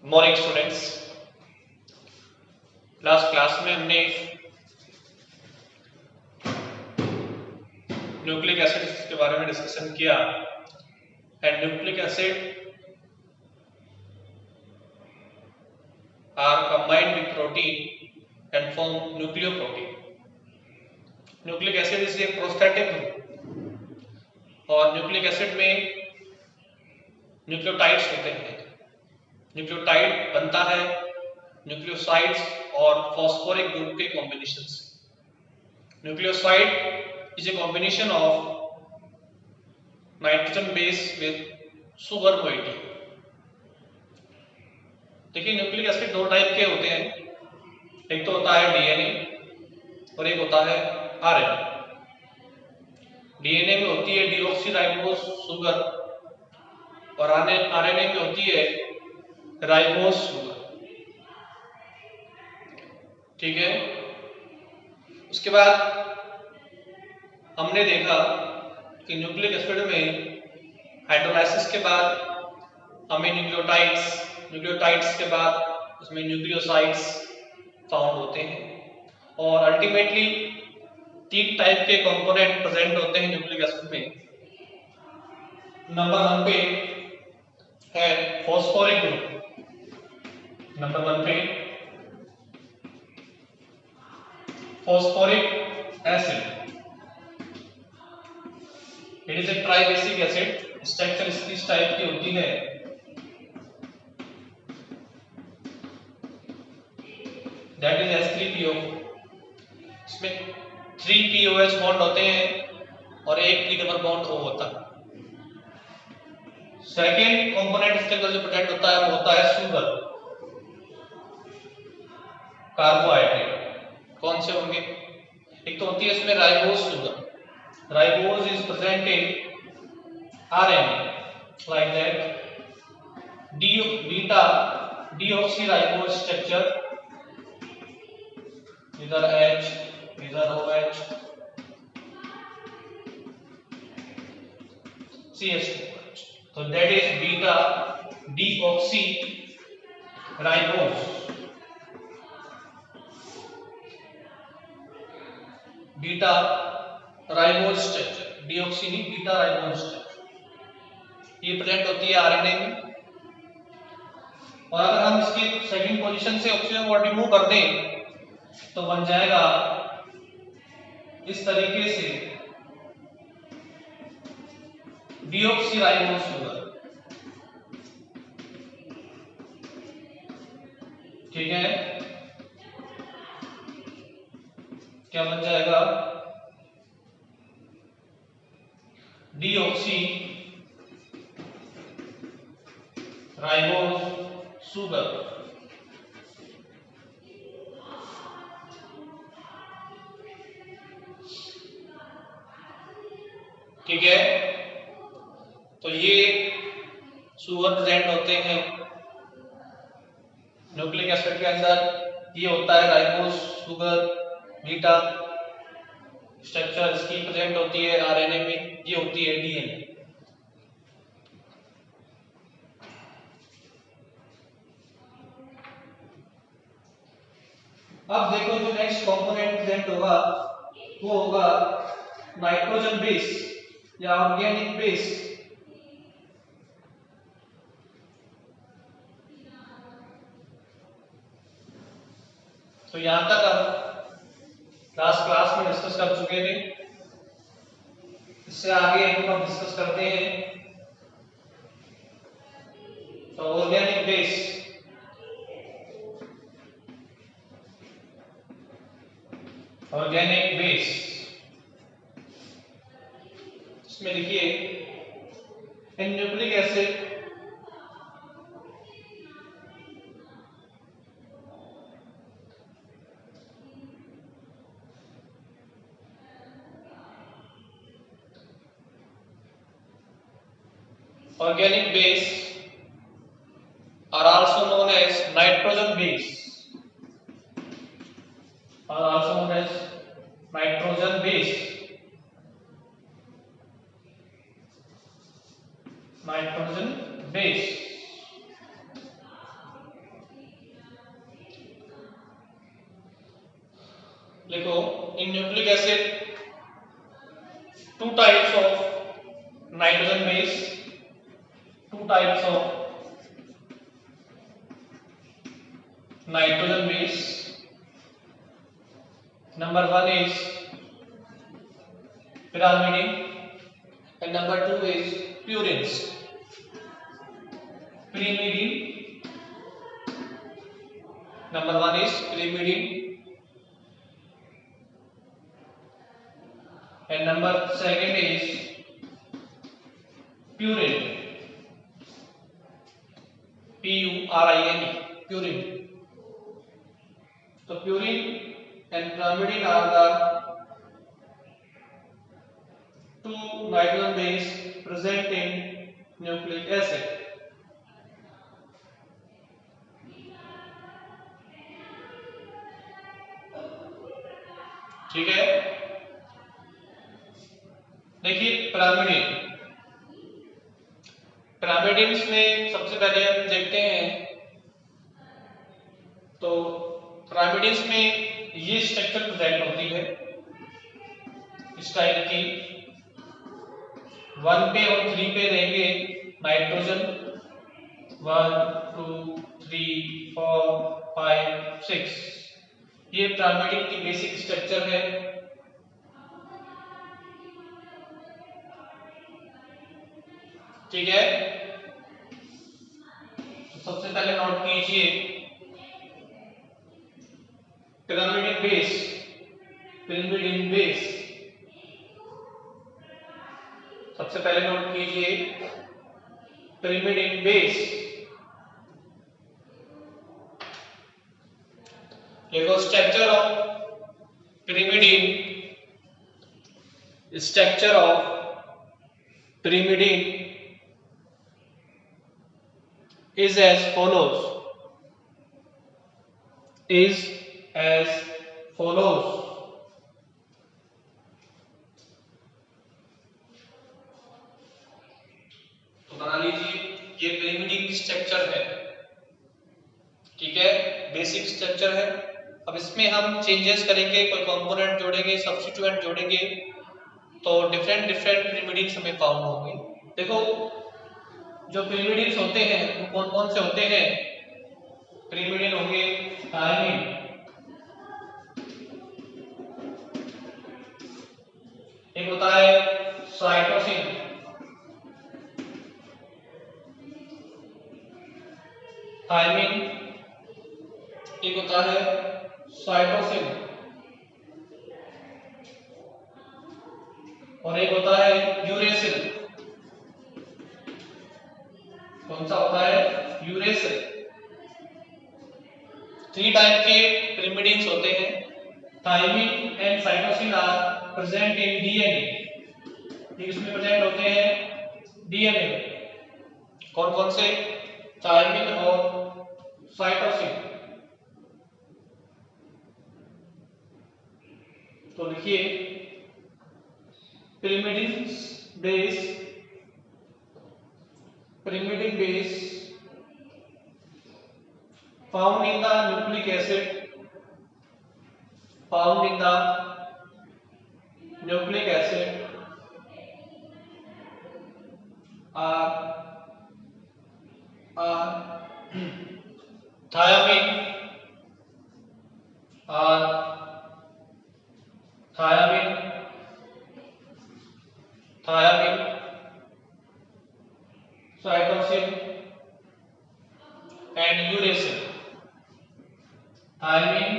Morning students. Last class में हमने nucleic acids के बारे में डिस्कशन किया and nucleic acid are combined with protein and form nucleoprotein. Nucleic acid is a prosthetic group और nucleic acid में nucleotides होते हैं। न्यूक्लियोटाइड बनता है न्यूक्लियोसाइड्स और फॉस्फोरिक ग्रुप के कॉम्बिनेशन से। Nucleoside is a combination of nitrogen base with sugar moiety. देखिए न्यूक्लिक एसिड दो टाइप के होते हैं, एक तो होता है डीएनए और एक होता है आरएनए। डीएनए में होती है डीऑक्सीराइबोस सुगर और आरएनए में होती है राइबोस सुगर। ठीक है, उसके बाद हमने देखा कि न्यूक्लिक एसिड में हाइड्रोलाइसिस के बाद हमें न्यूक्लियोटाइड्स के बाद उसमें न्यूक्लियोसाइड्स फाउंड होते हैं और अल्टीमेटली 3 टाइप के कंपोनेंट प्रेजेंट होते हैं न्यूक्लिक एसिड में। नंबर 1 पे है फॉस्फोरिक ग्रुप। नंबर 1 पे phosphoric acid, it is a tribasic acid. Structure इसकी इस टाइप की होती है, दैट इज H3PO। इसमें 3 POH बॉन्ड होते हैं और एक P डबल बॉन्ड O होता है। सेकेंड कंपोनेंट इसके अंदर जो प्रेजेंट होता है वो होता है शुगर, कार्बोहाइड्रेट। कौन से होंगे? एक तो होती है इसमें ribose sugar. Ribose is present in RNA like that beta deoxyribose structure, इधर H इधर OH CH2। So that is beta deoxyribose, beta ribose structure, deoxy नहीं बीटा राइबोस स्ट्रक्चर। ये प्रेजेंट होती है आरएनए में और अगर हम इसकी सेकंड पोजीशन से ऑक्सीजन को रिमूव कर दें तो बन जाएगा इस तरीके से डीऑक्सीराइबोस शुगर। ठीक है, क्या बन जाएगा? Deoxy ribose sugar. ठीक है, तो ये शुगर प्रेजेंट होते हैं न्यूक्लिक एसिड के अंदर। ये होता है राइबोस शुगर बीटा स्ट्रक्चर, इसकी प्रेजेंट होती है आरएनए में। ये होती है डीएनए। अब देखो जो नेक्स्ट कंपोनेंट प्रेजेंट होगा वो होगा नाइट्रोजन बेस या ऑर्गेनिक बेस। तो यहां तक हम लास्ट क्लास में डिस्कस कर चुके थे। इससे आगे हम डिस्कस करते हैं। तो ऑर्गेनिक बेस, ऑर्गेनिक बेस इसमें देखिए इन nucleic acid organic base are also known as nitrogen base, are also known as nitrogen base, nitrogen base। लिखो इन nucleic acid two types of nitrogen base, two types of nitrogen base. Number one is pyrimidine and number two is purines. Pyrimidine, number one is pyrimidine and number second is purine. P-U-R-I-N-E, purine. So purine and pyrimidine are the two nitrogen base present in nucleic acid. ठीक है, देखिए pyrimidine, pyrimidines में सबसे पहले हम देखते हैं तो pyrimidines में ये स्ट्रक्चर प्रेजेंट होती है इस टाइप की, 1 पे और 3 पे रहेंगे नाइट्रोजन, 1 2 3 4 5 6, ये pyrimidine की बेसिक स्ट्रक्चर है। ठीक है, तो सबसे पहले नोट कीजिए pyrimidine बेस, pyrimidine बेस, सबसे पहले नोट कीजिए pyrimidine बेस। देखो structure of pyrimidine, structure of pyrimidine is as follows, is as follows। तो बना लीजिए ये pyrimidine की स्ट्रक्चर है, ठीक है, बेसिक स्ट्रक्चर है। अब इसमें हम चेंजेस करेंगे, कोई कंपोनेंट जोड़ेंगे, सब्स्टिट्यूएंट जोड़ेंगे, तो डिफरेंट डिफरेंट pyrimidines हमें फाउंड होंगे। देखो जो pyrimidines होते हैं वो कौन कौन से होते हैं? pyrimidine होंगे thiamine, एक होता है साइटोसिन, थायमिन, एक होता है साइटोसिन और एक होता है यूरेसिल। कौन सा होता है? यूरेसिल। 3 टाइप के pyrimidines होते हैं। Thymine and cytosine are present in DNA, इसमें प्रेजेंट होते हैं डीएनए में। कौन कौन से? थायमिन और साइटोसिन। तो लिखिए pyrimidine base found in the nucleic acid, found in the nucleic acid are thiamine, cytosine and uracil। thiamine,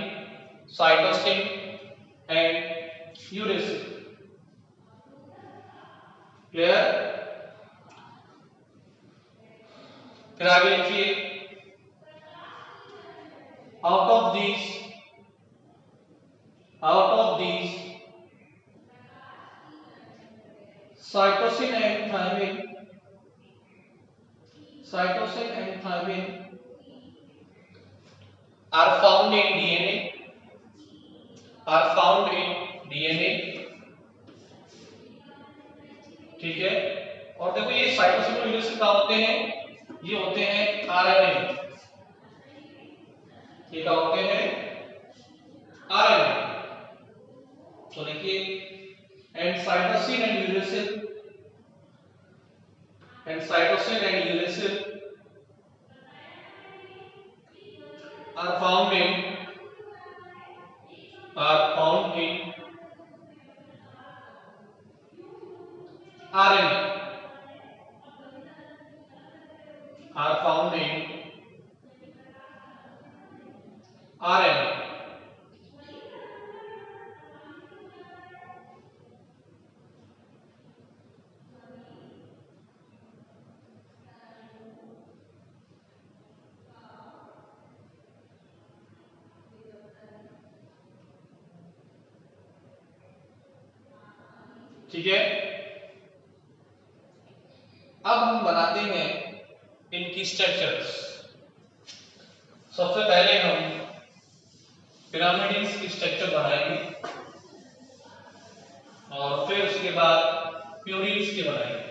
cytosine and uracil। Clear? फिर आगे लिखिए out of these cytosine and thiamine are found in DNA, ठीक है। और देखो ये cytosine और uracil क्या होते हैं? ये होते हैं आरएनए, ये क्या होते हैं? RNA. cytosine and uracil are found in RNA, are found in RNA. ठीक है, अब हम बनाते हैं इनकी स्ट्रक्चर्स। सबसे पहले हम पिरामिड्स की स्ट्रक्चर बनाएंगे और फिर उसके बाद प्यूरिन्स के बनाएंगे।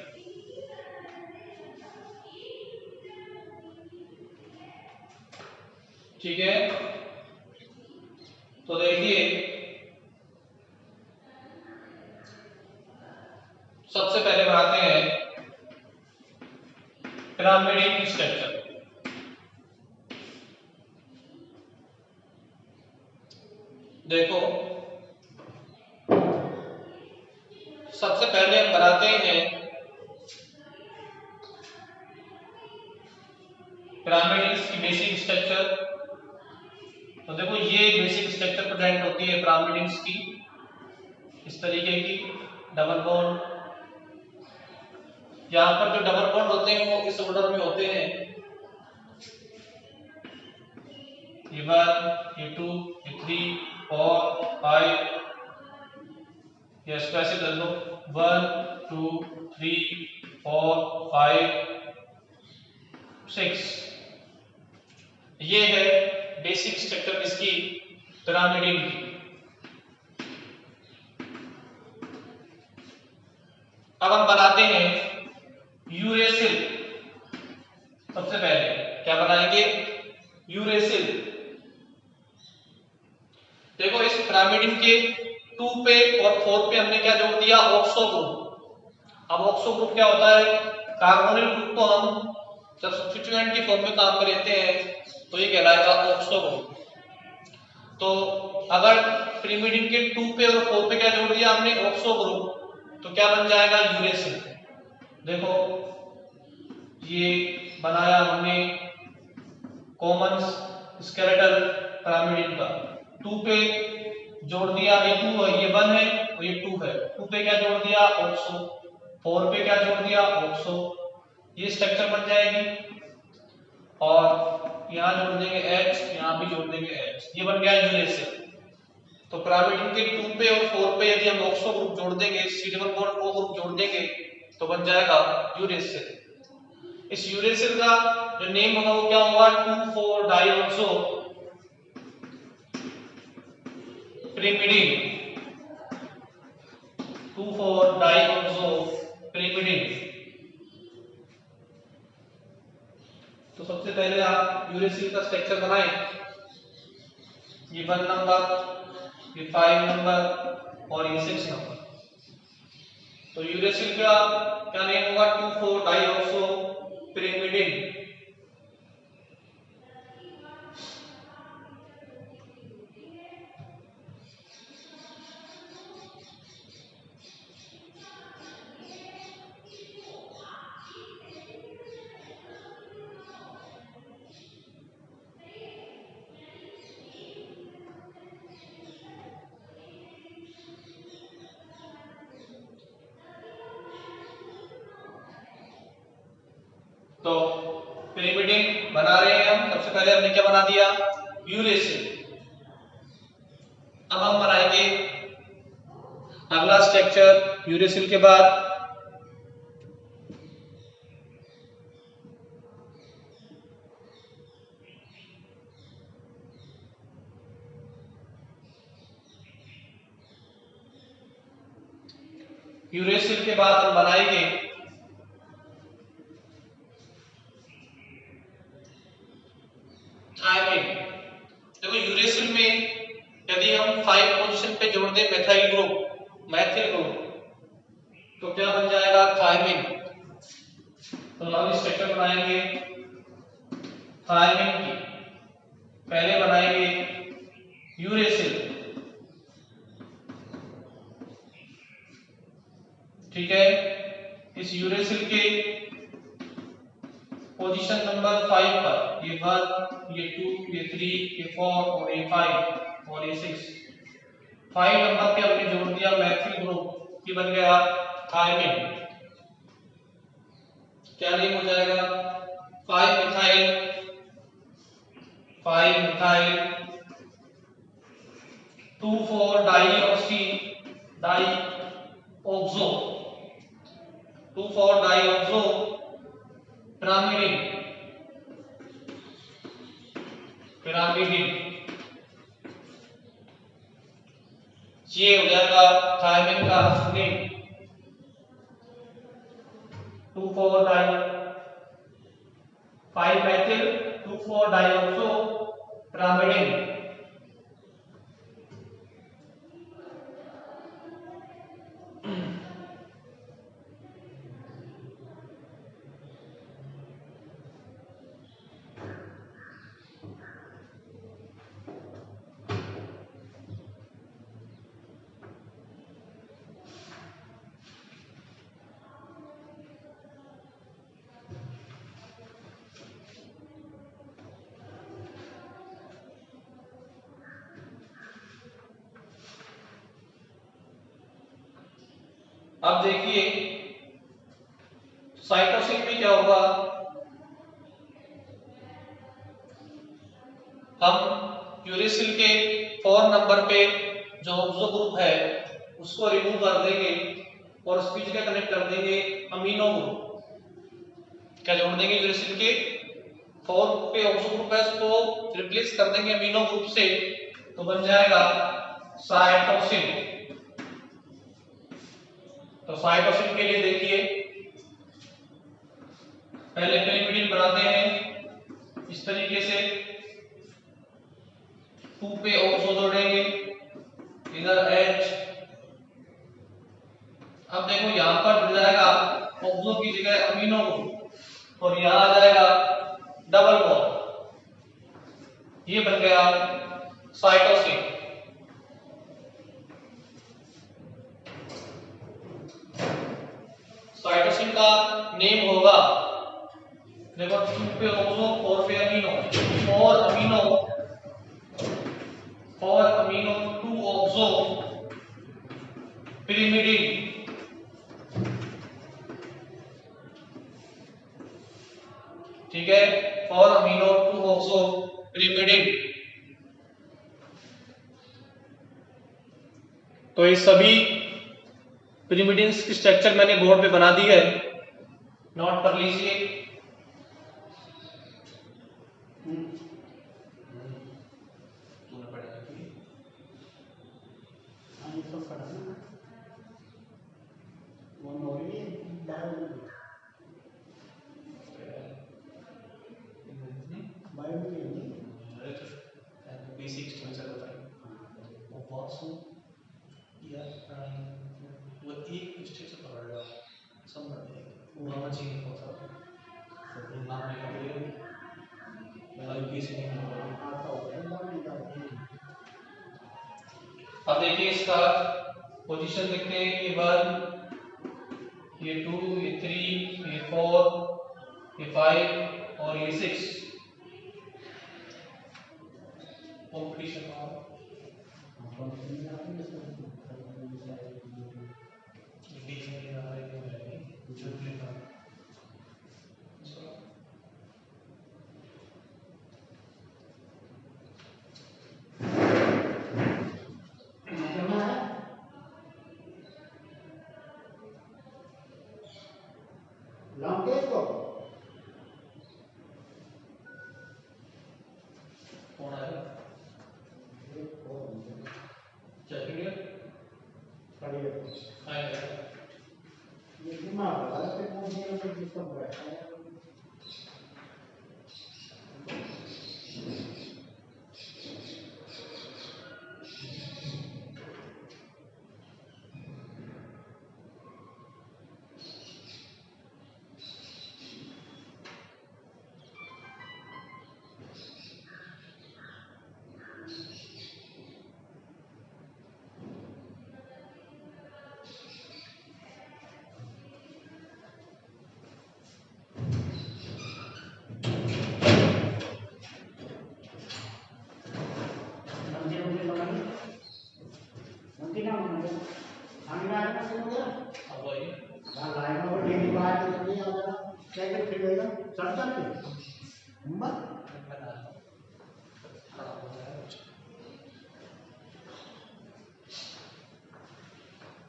ठीक है, तो देखिए सबसे पहले बनाते हैं पिरामिड की स्ट्रक्चर। देखो सबसे पहले हम बनाते हैं पिरामिड की बेसिक स्ट्रक्चर। तो देखो ये बेसिक स्ट्रक्चर प्रेजेंट होती है पिरामिड्स की, इस तरीके की डबल बॉन्ड। यहाँ पर जो डबल बॉन्ड होते हैं वो इस ऑर्डर में होते हैं, ये 1, ये 2, ये 3, 4, 5, ये ऐसे कर लो 1, 2, 3, 4, 5, 6। ये है बेसिक स्ट्रक्चर इसकी पिरामिड की। अब हम बनाते हैं यूरेसिल। सबसे पहले क्या बनाएंगे? यूरेसिल। देखो इस पिरामिड के 2 पे और 4 पे हमने क्या जोड़ दिया? Oxo group. अब ऑक्सो ग्रुप क्या होता है? कार्बोनिल ग्रुप को हम जब सब्स्टिट्यूएंट की फॉर्म में काम में लेते हैं तो ये कहलाएगा ऑक्सो ग्रुप। तो अगर पिरामिड के 2 पे और 4 पे क्या जोड़ दिया हमने? ऑक्सो ग्रुप, तो क्या बन जाएगा? यूरेसिल। देखो ये बनाया हमने कॉमन स्केलेटल पिरामिड का। 2 पे जोड़ दिया, ये 2 है, ये 1 है और ये 2 है। 2 पे क्या जोड़ दिया? ऑक्सो। 4 पे क्या जोड़ दिया? ऑक्सो। ये स्ट्रक्चर बन जाएगी और यहाँ जोड़ देंगे H, यहाँ भी जोड़ देंगे H। ये बन गया यूरेसिल। तो पिरामिड के 2 पे और 4 पे यदि हम ऑक्सो ग्रुप जोड़ देंगे, C double bond O group जोड़ देंगे तो बन जाएगा यूरेसिल। इस यूरेसिल का जो नेम होगा वो क्या होगा? 2,4 डाइऑक्सो pyrimidine। 2,4 डाइऑक्सो pyrimidine। तो सबसे पहले आप यूरेसिल का स्ट्रक्चर बनाएं। ये 1 नंबर, ये 5 नंबर और ये 6 नंबर। तो यूरेसिल का क्या नेम होगा? 2,4 डाइऑक्सो pyrimidine। तो पिरामिड बना रहे हैं हम। सबसे पहले हमने क्या बना दिया? यूरेसिल। अब हम बनाएंगे अगला स्ट्रक्चर यूरेसिल के बाद हम बनाएंगे थायमिन। देखो यूरेसिल में यदि हम 5 पोजीशन पे जोड़ दें मैथिल ग्रुप, तो क्या बन जाएगा थायमिन। तो हम स्ट्रक्चर बनाएंगे थायमिन की। पहले बनाएंगे यूरेसिल, ठीक है। इस यूरेसिल के पोजीशन नंबर 5 पर ये 1, ये 2, ये 3, ये 4 और ये 5 और ये 6, 5 नंबर पे हमने जोड़ दिया मैथिल ग्रुप, ये बन गया थायमिन। क्या नेम हो जाएगा 5 methyl 2,4 dioxy dioxo 2,4 dioxo pyrimidine ये हो जाएगा थायमिन का name. 2,4 di 5 methyl 2,4 dioxo pyrimidine. अब देखिए साइटोसिन में क्या होगा, हम यूरेसिल के 4 नंबर पे जो ऑक्सो ग्रुप है उसको रिमूव कर देंगे और उसकी जगह कनेक्ट कर देंगे अमीनो ग्रुप। क्या जोड़ देंगे यूरेसिल के 4 पे ऑक्सो ग्रुप है उसको रिप्लेस कर देंगे अमीनो ग्रुप से, तो बन जाएगा साइटोसिन। तो साइटोसिन के लिए देखिए पहले पिरिमिडिन बनाते हैं इस तरीके से, 2 पे ऑक्सो जोड़ेंगे, इधर H। अब देखो यहां पर जुड़ जाएगा ऑक्सो की जगह अमीनो ग्रुप और यहां आ जाएगा डबल बॉन्ड, ये बन गया साइटोसिन। साइटोसिन का नेम होगा देखो 2 पे ऑक्सो 4 पे अमीनो, 4 अमीनो 2 ऑक्सो पिरिमिडिन। ठीक है 4 अमीनो 2 ऑक्सो पिरिमिडिन। तो ये सभी पिरिमिडिन्स की स्ट्रक्चर मैंने बोर्ड पे बना दी है, नोट कर लीजिए। बेसिक स्ट्रक्चर बताइए वो बहुत सो या वो एक स्ट्रक्चर पकड़ लो सब बढ़ जाएगा वो आना चाहिए बहुत सारा सब नाम लिखा हुआ है बेसिक अब देखिए इसका पोजीशन देखते हैं, ये 1, ये 2, ये 3, ये 4, ये 5 और ये 6 कंपटीशन कौन आएगा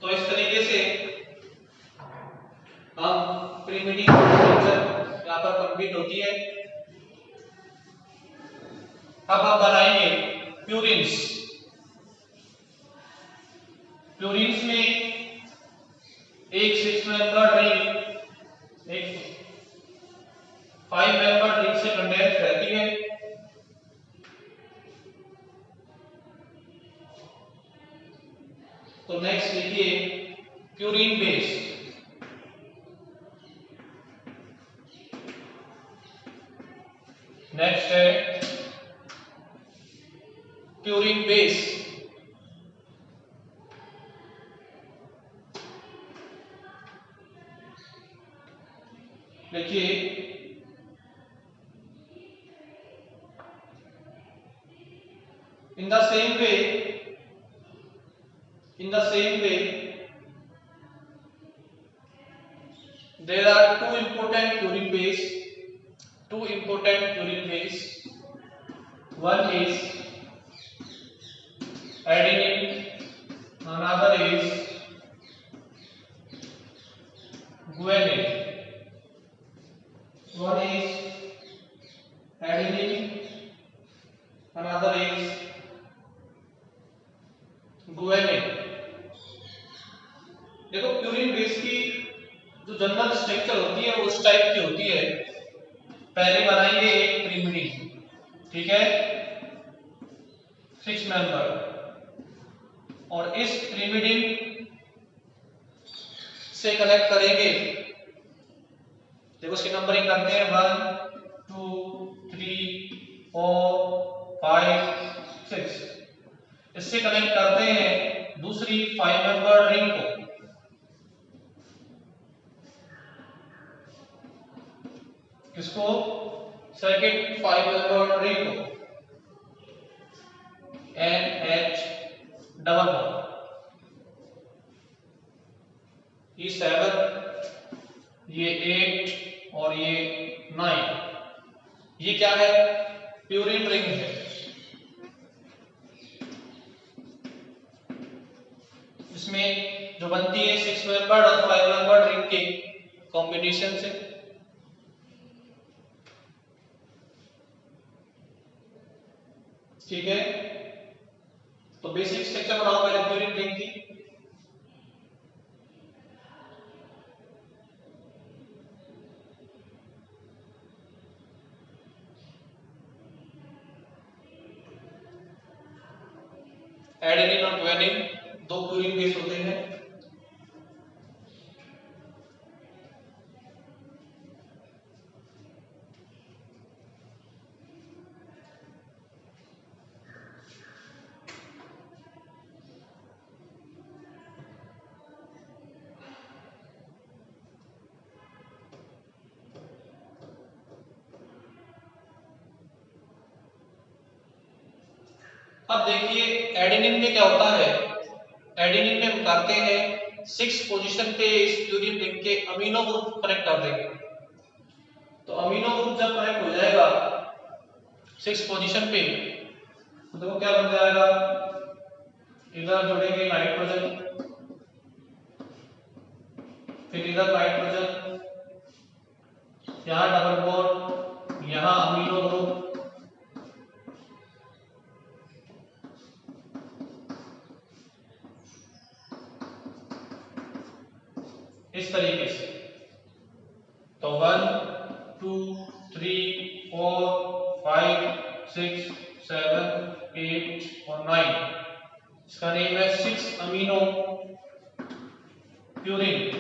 तो इस तरीके से हम प्रीमिटिव स्ट्रक्चर यहाँ पर कंप्लीट होती है। अब आप बनाएंगे प्यूरिन्स। प्यूरिन्स में एक 6 मेंबर रिंग एक 5 मेंबर रिंग से कंडेंस रहती है। तो नेक्स्ट लिखिए प्यूरिन बेस। नेक्स्ट है प्यूरिन बेस। देखिए in the same way there are two important purine base. One is adenine, another is guanine. One is adenine, another is guanine. देखो purine base की जो general structure होती है वो उस type की होती है। पहले बनाएंगे एक प्रीमिडिन, ठीक है, 6 मेंबर, और इस प्रीमिडिन से कनेक्ट करेंगे। देखो इसकी नंबरिंग करते हैं 1 2 3 4 5 6। इससे कनेक्ट करते हैं दूसरी 5 मेंबर रिंग को। किसको? सेकंड 5 मेंबर रिंग को, NH डबल बॉन्ड। ये 7, ये 8 और ये 9। ये क्या है? प्यूरिन रिंग है। इसमें जो बनती है 6 मेंबर्ड और 5 मेंबर्ड रिंग के कॉम्बिनेशन से। ठीक है, तो बेसिक स्ट्रक्चर बनाओ पहले प्यूरिन रिंग की। एडेनिन और ग्वानिन दो प्यूरिन बेस होते हैं। अब देखिए एडेनिन में क्या होता है। एडेनिन में हम करते हैं 6 पोजीशन पे इस प्यूरिन रिंग के अमीनो ग्रुप कनेक्ट कर देंगे। तो अमीनो ग्रुप जब कनेक्ट हो जाएगा 6 पोजीशन पे, तो देखो क्या बन जाएगा। इधर जोड़ेंगे नाइट्रोजन, फिर इधर नाइट्रोजन, यहाँ डबल बॉन्ड, यहाँ अमीनो ग्रुप, इस तरीके से। तो 1 2 3 4 5 6 7 8 और 9। इसका नेम है 6 अमीनो प्यूरिन।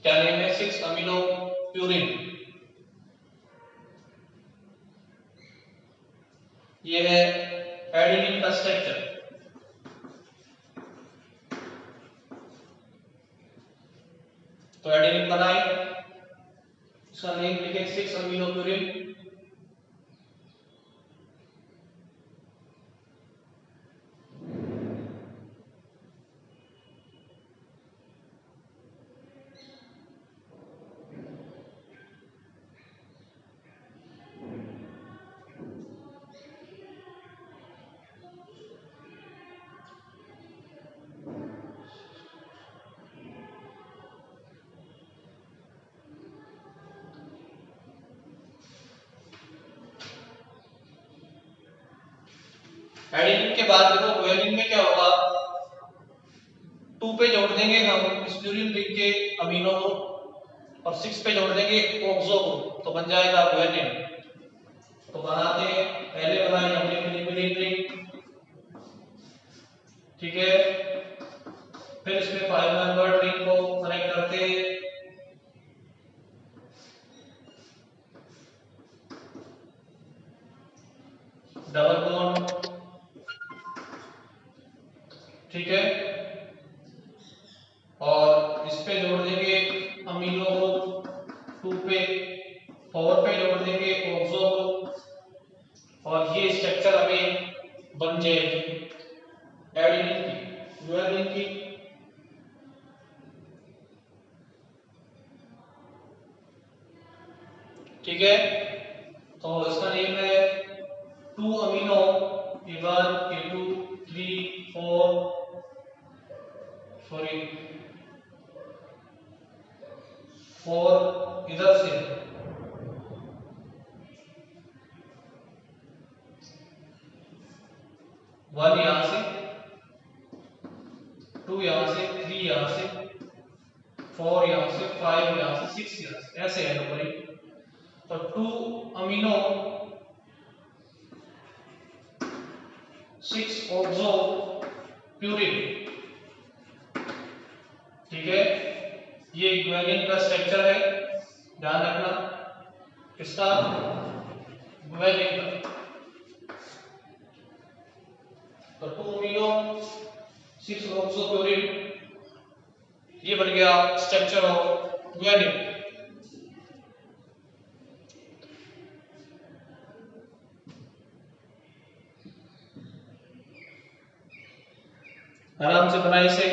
क्या नेम है? 6 अमीनो प्यूरिन। ये है एडेनिन का स्ट्रक्चर। तो एडेनिन बनाए, उसका नेम लिखे 6 अमीनो प्यूरिन। एडेनिन के बाद देखो गुआनिन में क्या होगा, 2 पे जोड़ देंगे हम इस प्यूरिन रिंग के अमीनो ग्रुप और 6 पे जोड़ देंगे ऑक्सो ग्रुप, तो बन जाएगा गुआनिन। तो बनाते हैं, पहले बनाई हमने प्यूरिन रिंग, ठीक है, फिर इसमें 5 मेंबर्ड रिंग को कनेक्ट करते हैं, डबल बॉन्ड, ठीक है, और इस पे जोड़ देंगे अमीनो ग्रुप 2 पे, 4 पे जोड़ देंगे ऑक्सो ग्रुप और ये स्ट्रक्चर हमें बन जाएगी एडेनिन की, गुआनिन की। ठीक है, तो इसका नेम है 2 अमीनो A1 A2 3 4 सॉरी 4 इधर से 1 यहां से, 2 यहां से, 3 यहां से, 4 यहां से, 5 यहां से, 6 यहां से, ऐसे है नंबरिंग। तो 2 अमीनो 6 ऑक्सो प्यूरिन, ठीक है, ये गुआनिन का स्ट्रक्चर है, ध्यान रखना किसका, गुआनिन का। तो 2 अमीनो 6 ऑक्सो प्यूरिन, ये बन गया स्ट्रक्चर ऑफ गुआनिन। आराम से बनाए इसे।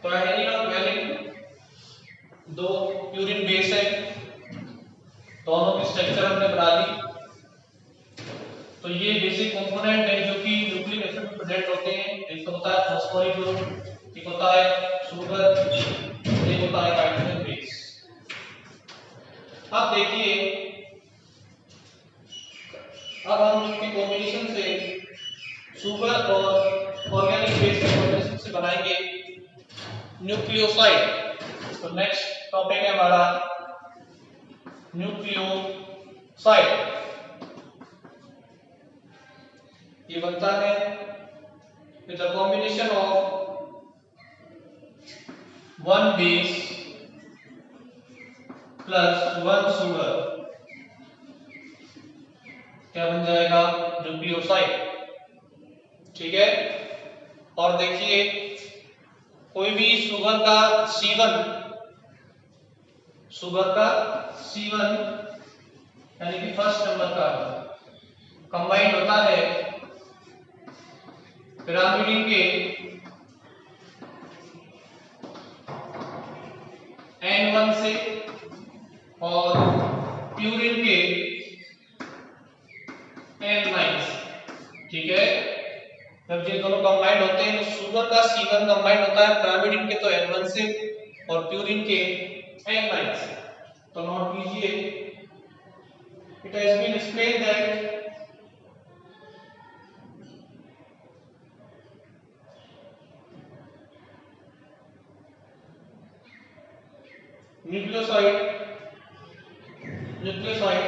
तो एडेनिन और गुआनिन दो प्यूरिन बेस है, दोनों की स्ट्रक्चर हमने बना दी। तो ये बेसिक कंपोनेंट है जो कि न्यूक्लिक एसिड में प्रेजेंट होते हैं। एक होता है फास्फोरिक ग्रुप, एक होता है शुगर, एक होता है हाइड्रोजन बेस। अब देखिए, अब हम इसके कॉम्बिनेशन से शुगर और ऑर्गेनिक बेस के कॉम्बिनेशन से बनाएंगे न्यूक्लियोसाइड। तो नेक्स्ट टॉपिक है हमारा न्यूक्लियोसाइड। ये बनता है with the combination of 1 base plus 1 sugar, क्या बन जाएगा, न्यूक्लियोसाइड। ठीक है, और देखिए कोई भी शुगर का C1 यानी कि फर्स्ट नंबर का कंबाइंड होता है पिरामिडिन के N1 से और प्यूरिन के N9 से। ठीक है, जब ये दोनों कंबाइंड होते हैं तो शुगर का C1 कंबाइंड होता है पिरामिडिन के तो N1 से और प्यूरिन के N9 से। तो नोट कीजिए, it has been explained that nucleoside nucleoside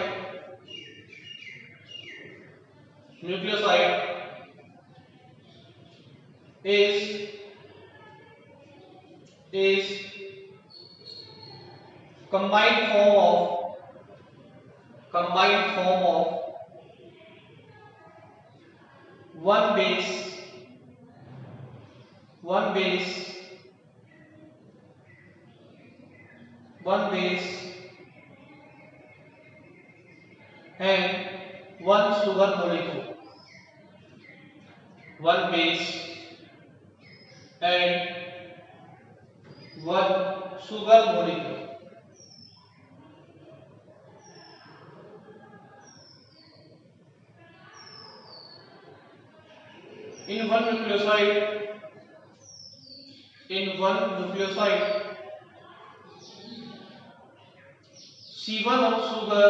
nucleoside is combined form of one base and one sugar molecule. One base and one sugar molecule. In one nucleoside, C1 of sugar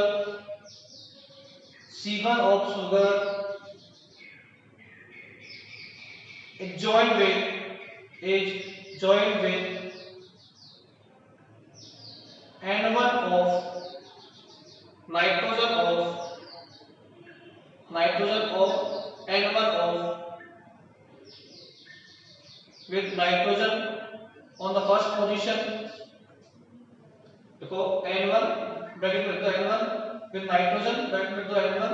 is joined with N1 of nitrogen of N1 of with nitrogen on the first position. देखो N1 bracket में तो N1 with nitrogen bracket में तो N1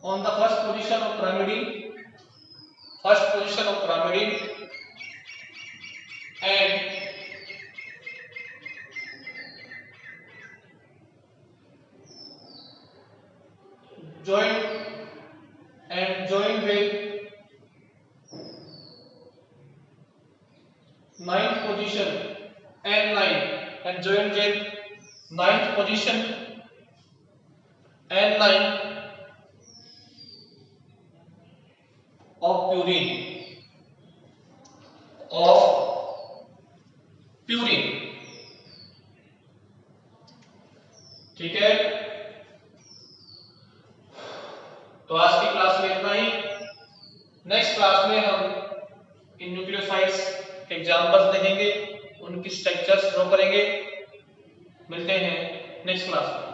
on the first position of pyrimidine and joined with ninth position N9 and joined with ninth position N9 of purine ठीक है। तो आज की क्लास में इतना ही। नेक्स्ट क्लास में हम इन न्यूक्लियोसाइड्स के एग्जांपल्स देखेंगे, उनकी स्ट्रक्चर्स ड्रॉ करेंगे। मिलते हैं नेक्स्ट क्लास में।